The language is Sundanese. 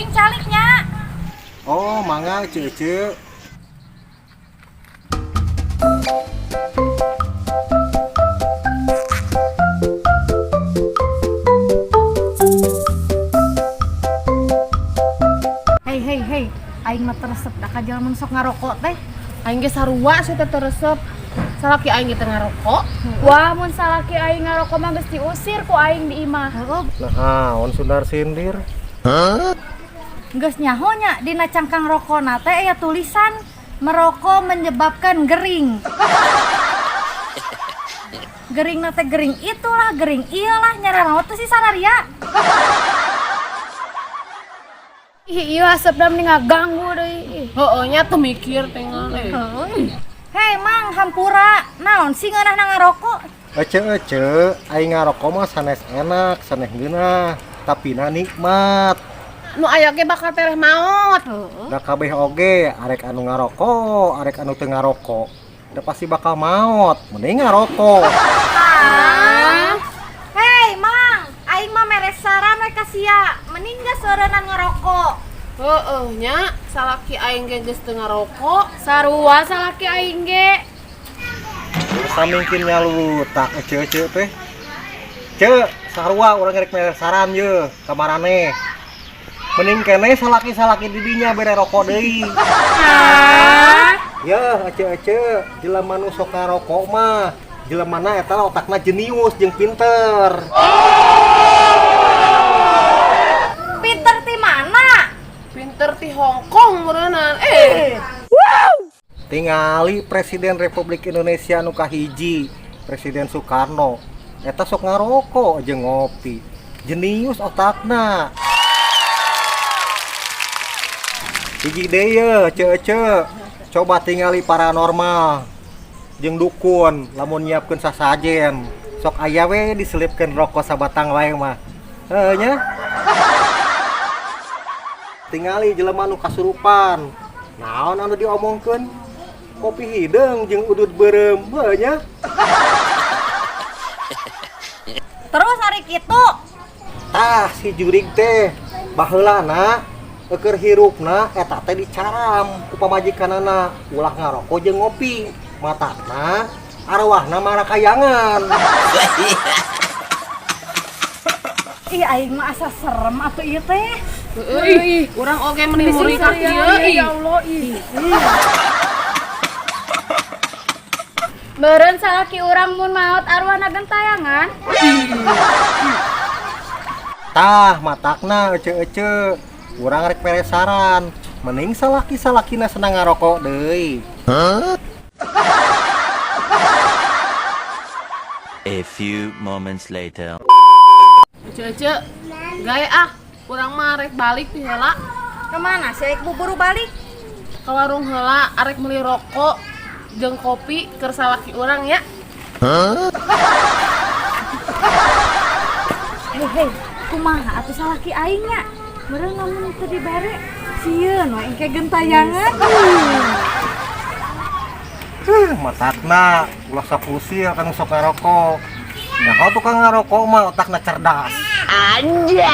Aing caliknya. Oh, mangga cece. Hei, aing mah teresep da ka jalan sok ngarokok teh. Aing ge sarua saya teh teresep. Salaki aing ge teh ngarokok. Wah, mun salaki aing ngarokok mah geus diusir ku aing di imah. Nah, on sundar sindir. Geus nyaho nya dina cangkang rokona teh aya tulisan merokok menyebabkan gering. Gering na teh gering itulah, gering iyalah nyara naon teh si sanaria. Ih, iya asapna mending ngaganggu deui. Heeh nya teu mikir teh ngale. Hei Mang, hampura, naon sih ngeunah ngarokok? Ece, aing ngarokok mah sanes enak, sanes geunah, tapi na nikmat. Nu aya ge bakal tereh maot. Da kabeh oge, arek anu ngarokok, arek anu teu ngarokok, da pasti bakal maot, mending ngarokok. Hei Mang, aing mah mere saran we ka sia, mending geus seureunana ngarokok. Heeh nya salaki aing ge geus teu ngarokok. Sarua salaki aing ge. Samingkin nyalutak ece teh. Ce, sarua urang rek mere saran ye ka maraneh. Mending keneh salaki-salaki di dinya bere rokok deui. Ya, ece, jelema nu sok ngarokok mah jelemana eta otakna jenius jeung pinter. Pinter ti mana? Pinter ti Hongkong meureunnan. Tingali Presiden Republik Indonesia nu kahiji, Presiden Soekarno. Eta sok ngarokok jeung ngopi. Jenius otakna. Hiji deui ye, ce. Coba tingali paranormal jeung dukun lamun nyiapkeun sasajen. Sok aya we diselipkeun rokok sabatang wae mah. Heuh nya. Tingali jelema nu kasurupan. Naon anu diomongkeun? Kopi hideung jeung udud beureum, heuh nya. Terus hari kitu, Tah si jurig teh baheulana keur hirupna eta teh dicaram ku pamajikanana ulah ngarokok jeung ngopi. Matana arwahna marakayangan. ih aing mah asa serem atuh ieu teh. Ih, urang oge meni muri ka kieu. Ya Allah, ih. Beureun salaki urang mun maot arwana gentayangan. Tah matakna ece urang rek mere saran mending salaki-salakina senang ngarokok deui. A few moments later. Cece, gawe urang mah arek balik ti heula. Kemana sih aing buru balik? Ka warung heula arek meuli rokok jeung kopi keur salaki urang ya. Hei, kumaha atuh salaki aing nya? Meureun lamun teu dibere, sieun we engke gentayangan. Matakna ulah sapusil kan sok ngarokok. Nah, tukang ngarokok mah otakna cerdas. Anja.